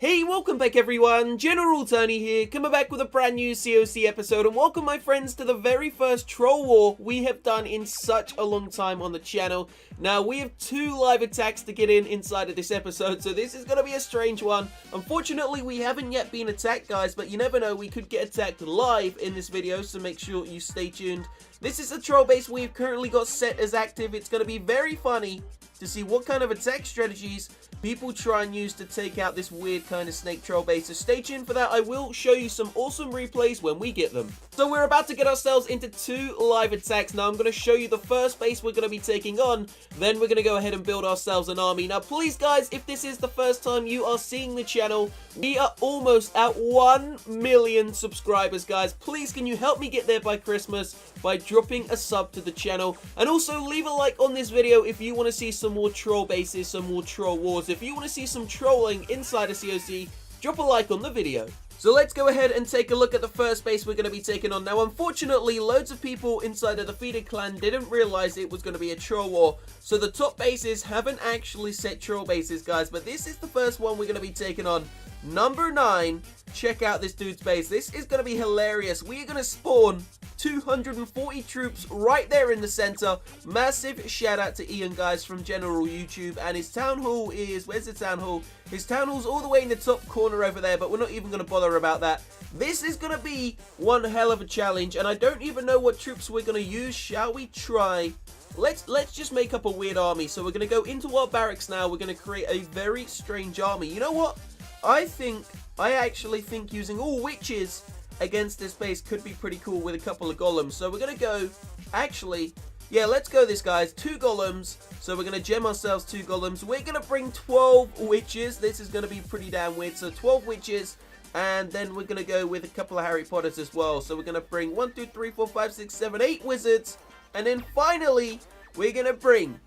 Hey, welcome back everyone, General Tony here, coming back with a brand new COC episode, and welcome my friends to the very first troll war we have done in such a long time on the channel. Now, we have 2 live attacks to get inside of this episode, so this is going to be a strange one. Unfortunately, we haven't yet been attacked, guys, but you never know, we could get attacked live in this video, so make sure you stay tuned. This is the troll base we've currently got set as active. It's going to be very funny to see what kind of attack strategies people try and use to take out this weird kind of snake troll base. So stay tuned for that. I will show you some awesome replays when we get them. So we're about to get ourselves into 2 live attacks. Now I'm going to show you the first base we're going to be taking on. Then we're going to go ahead and build ourselves an army. Now please guys, if this is the first time you are seeing the channel, we are almost at 1 million subscribers, guys. Please can you help me get there by Christmas by dropping a sub to the channel, and also leave a like on this video if you want to see some more troll bases, some more troll wars. If you want to see some trolling inside of COC, drop a like on the video. So let's go ahead and take a look at the first base we're going to be taking on. Now, unfortunately, loads of people inside of the Defeated Clan didn't realize it was going to be a troll war. So the top bases haven't actually set troll bases, guys. But this is the first one we're going to be taking on. Number 9. Check out this dude's base. This is going to be hilarious. We are going to spawn 240 troops right there in the center. Massive shout out to Ian, guys, from General YouTube, and his town hall is, where's the town hall? His town hall's all the way in the top corner over there, but we're not even going to bother about that. This is going to be one hell of a challenge, and I don't even know what troops we're going to use. Shall we try? Let's just make up a weird army. So we're going to go into our barracks now. We're going to create a very strange army. You know what? I actually think using all witches against this base could be pretty cool with a couple of golems. So we're going to go, actually, yeah, let's go this, guys. 2 golems. So we're going to gem ourselves 2 golems. We're going to bring 12 witches. This is going to be pretty damn weird. So 12 witches. And then we're going to go with a couple of Harry Potters as well. So we're going to bring 1, 2, 3, 4, 5, 6, 7, 8 wizards. And then finally, we're going to bring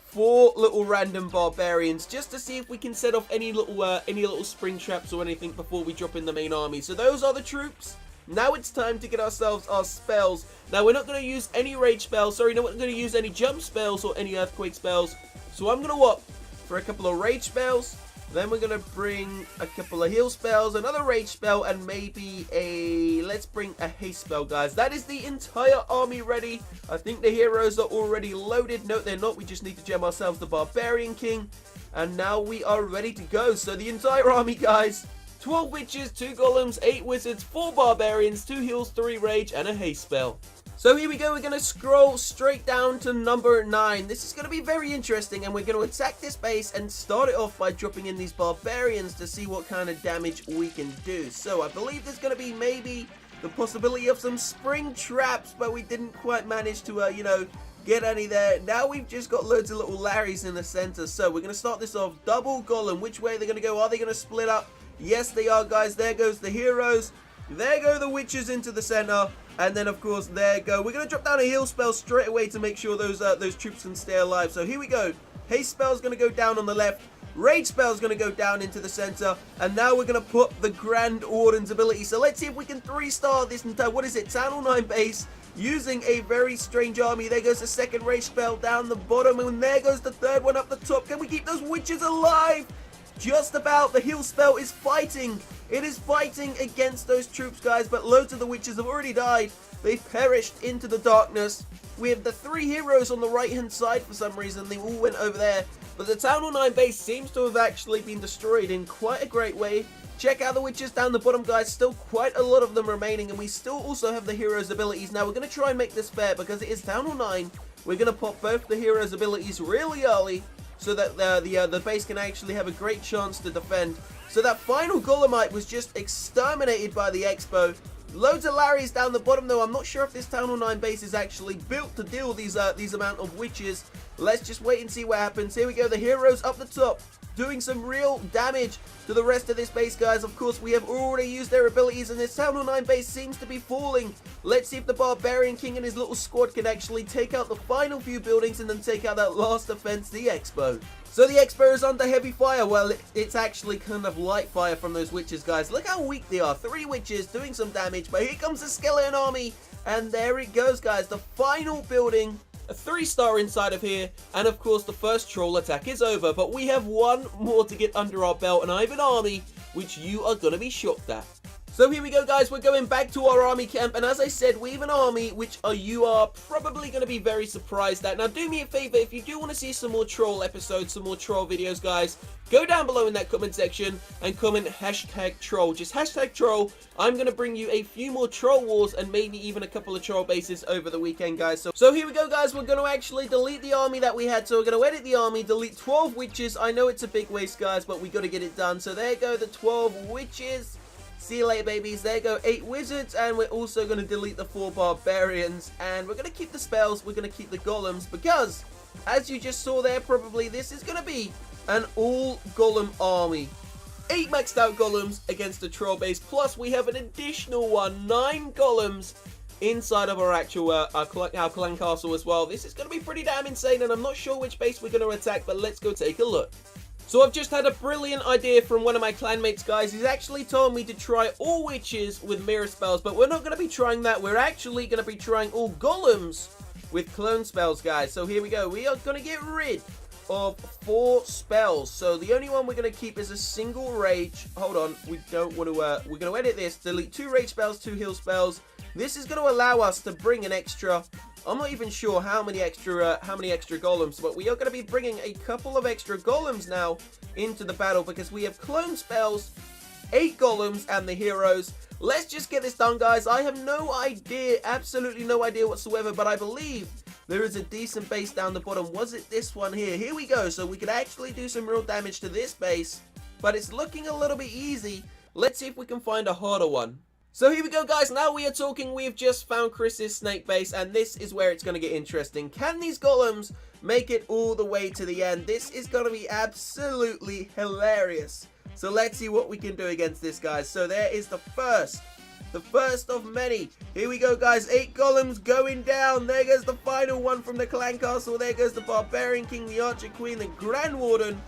4 little random barbarians, just to see if we can set off any little spring traps or anything before we drop in the main army. So those are the troops. Now it's time to get ourselves our spells. Now we're not going to use any rage spells. Sorry, no, we're not going to use any jump spells or any earthquake spells. So I'm going to opt for a couple of rage spells. Then we're going to bring a couple of heal spells, another rage spell, and maybe let's bring a haste spell, guys. That is the entire army ready. I think the heroes are already loaded. No, they're not. We just need to gem ourselves the Barbarian King. And now we are ready to go. So the entire army, guys. 12 witches, 2 golems, 8 wizards, 4 barbarians, 2 heals, 3 rage, and a haste spell. So here we go, we're going to scroll straight down to number 9. This is going to be very interesting, and we're going to attack this base and start it off by dropping in these barbarians to see what kind of damage we can do. So I believe there's going to be maybe the possibility of some spring traps, but we didn't quite manage to, you know, get any there. Now we've just got loads of little Larrys in the center. So we're going to start this off. Double golem. Which way are they going to go? Are they going to split up? Yes, they are, guys. There goes the heroes. There go the witches into the center. And then, of course, there go. We're going to drop down a heal spell straight away to make sure those troops can stay alive. So here we go. Haste spell is going to go down on the left. Rage spell is going to go down into the center. And now we're going to put the Grand Orden's ability. So let's see if we can 3-star this entire, what is it, Town Hall 9 base using a very strange army. There goes the second rage spell down the bottom. And there goes the third one up the top. Can we keep those witches alive? Just about. The heal spell is fighting. It is fighting against those troops, guys, but loads of the witches have already died. They've perished into the darkness. We have the 3 heroes on the right-hand side for some reason. They all went over there. But the Town Hall 9 base seems to have actually been destroyed in quite a great way. Check out the witches down the bottom, guys. Still quite a lot of them remaining, and we still also have the heroes' abilities. Now, we're going to try and make this fair because it is Town Hall 9. We're going to pop both the heroes' abilities really early, so that the base can actually have a great chance to defend. So that final Golemite was just exterminated by the Expo. Loads of Larrys down the bottom, though. I'm not sure if this Town Hall 9 base is actually built to deal these amount of witches. Let's just wait and see what happens. Here we go, the heroes up the top, doing some real damage to the rest of this base, guys. Of course, we have already used their abilities, and this Town Hall 9 base seems to be falling. Let's see if the Barbarian King and his little squad can actually take out the final few buildings and then take out that last defense, the Expo. So the Expo is under heavy fire. Well, it's actually kind of light fire from those witches, guys. Look how weak they are. 3 witches doing some damage, but here comes the skeleton army, and there it goes, guys. The final building, a 3-star inside of here, and of course the first troll attack is over, but we have one more to get under our belt, and I have an army which you are going to be shocked at. So here we go, guys. We're going back to our army camp, and as I said, we have an army which you are probably going to be very surprised at. Now, do me a favor, if you do want to see some more troll episodes, some more troll videos, guys, go down below in that comment section and comment #troll. Just #troll. I'm going to bring you a few more troll wars and maybe even a couple of troll bases over the weekend, guys. So here we go, guys. We're going to actually delete the army that we had. So we're going to edit the army, delete 12 witches. I know it's a big waste, guys, but we got to get it done. So there go the 12 witches. See you later, babies. There go 8 wizards, and we're also going to delete the 4 barbarians, and we're going to keep the spells, we're going to keep the golems, because, as you just saw there, probably, this is going to be an all-golem army. 8 maxed out golems against a troll base, plus we have an additional 9 golems inside of our actual our clan castle as well. This is going to be pretty damn insane, and I'm not sure which base we're going to attack, but let's go take a look. So I've just had a brilliant idea from one of my clanmates, guys. He's actually told me to try all witches with mirror spells, but we're not going to be trying that. We're actually going to be trying all golems with clone spells, guys. So here we go. We are going to get rid of 4 spells. So the only one we're going to keep is a single rage. Hold on. We don't want to, we're going to edit this. Delete 2 rage spells, 2 heal spells. This is going to allow us to bring an extra... I'm not even sure how many extra golems, but we are going to be bringing a couple of extra golems now into the battle because we have clone spells, 8 golems, and the heroes. Let's just get this done, guys. I have no idea, absolutely no idea whatsoever, but I believe there is a decent base down the bottom. Was it this one here? Here we go. So we could actually do some real damage to this base, but it's looking a little bit easy. Let's see if we can find a harder one. So here we go, guys. Now we are talking. We have just found Chris's snake base, and this is where it's going to get interesting. Can these golems make it all the way to the end? This is going to be absolutely hilarious. So let's see what we can do against this, guys. So there is the first of many. Here we go, guys. 8 golems going down. There goes the final one from the clan castle. There goes the barbarian king, the archer queen, the grand warden.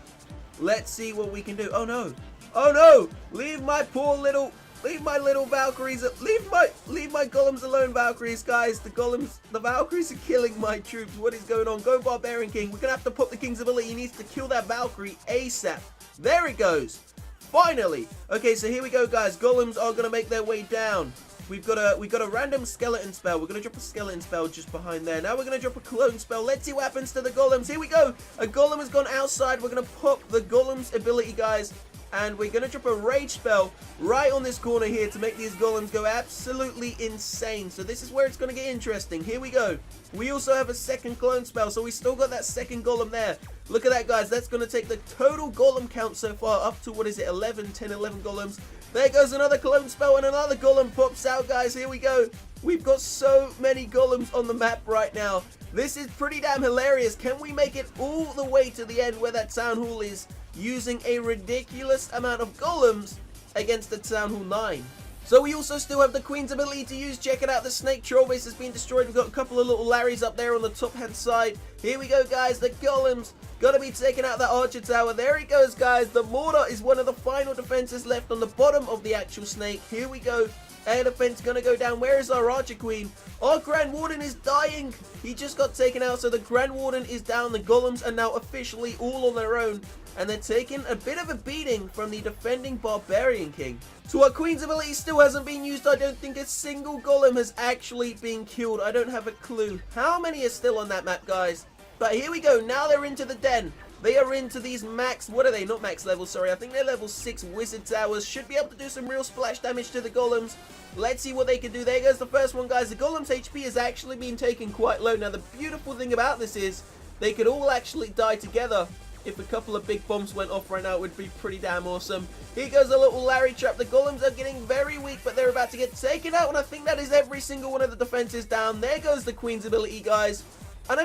Let's see what we can do. Oh no, oh no! Leave my little Valkyries, leave my golems alone, Valkyries, guys. The Valkyries are killing my troops. What is going on? Go Barbarian King. We're gonna have to put the King's ability. He needs to kill that Valkyrie ASAP. There it goes. Finally. Okay, so here we go, guys. Golems are gonna make their way down. We've got a random skeleton spell. We're gonna drop a skeleton spell just behind there. Now we're gonna drop a clone spell. Let's see what happens to the golems. Here we go. A golem has gone outside. We're gonna pop the golem's ability, guys. And we're going to drop a rage spell right on this corner here to make these golems go absolutely insane. So this is where it's going to get interesting. Here we go. We also have a second clone spell, so we still got that second golem there. Look at that, guys. That's going to take the total golem count so far up to, what is it, 11, 10, 11 golems. There goes another clone spell, and another golem pops out, guys. Here we go. We've got so many golems on the map right now. This is pretty damn hilarious. Can we make it all the way to the end where that town hall is, using a ridiculous amount of golems against the Town Hall 9. So we also still have the Queen's ability to use. Check it out, the Snake Troll base has been destroyed. We've got a couple of little Larrys up there on the top hand side. Here we go, guys, the golems gotta be taking out that archer tower. There he goes, guys. The mortar is one of the final defenses left on the bottom of the actual snake. Here we go. Air defense gonna go down. Where is our archer queen? Our Grand Warden is dying. He just got taken out, so the Grand Warden is down. The golems are now officially all on their own, and they're taking a bit of a beating from the defending Barbarian King. So our Queen's ability still hasn't been used. I don't think a single golem has actually been killed. I don't have a clue how many are still on that map, guys. But here we go. Now they're into the den. They are into these max, what are they? Not max level, sorry. I think they're level 6 wizard towers. Should be able to do some real splash damage to the golems. Let's see what they can do. There goes the first one, guys. The golem's HP has actually been taken quite low. Now, the beautiful thing about this is they could all actually die together. If a couple of big bombs went off right now, it would be pretty damn awesome. Here goes a little Larry trap. The golems are getting very weak, but they're about to get taken out. And I think that is every single one of the defenses down. There goes the Queen's ability, guys. And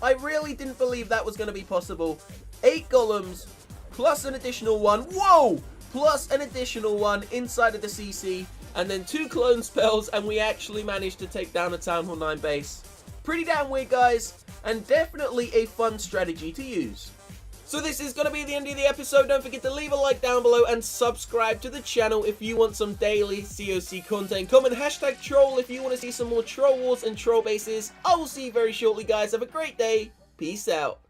I really didn't believe that was going to be possible. 8 golems, plus an additional one. Whoa! Plus an additional one inside of the CC. And then 2 clone spells, and we actually managed to take down a Town Hall 9 base. Pretty damn weird, guys. And definitely a fun strategy to use. So this is going to be the end of the episode. Don't forget to leave a like down below and subscribe to the channel if you want some daily COC content. Comment #troll if you want to see some more troll wars and troll bases. I will see you very shortly, guys. Have a great day. Peace out.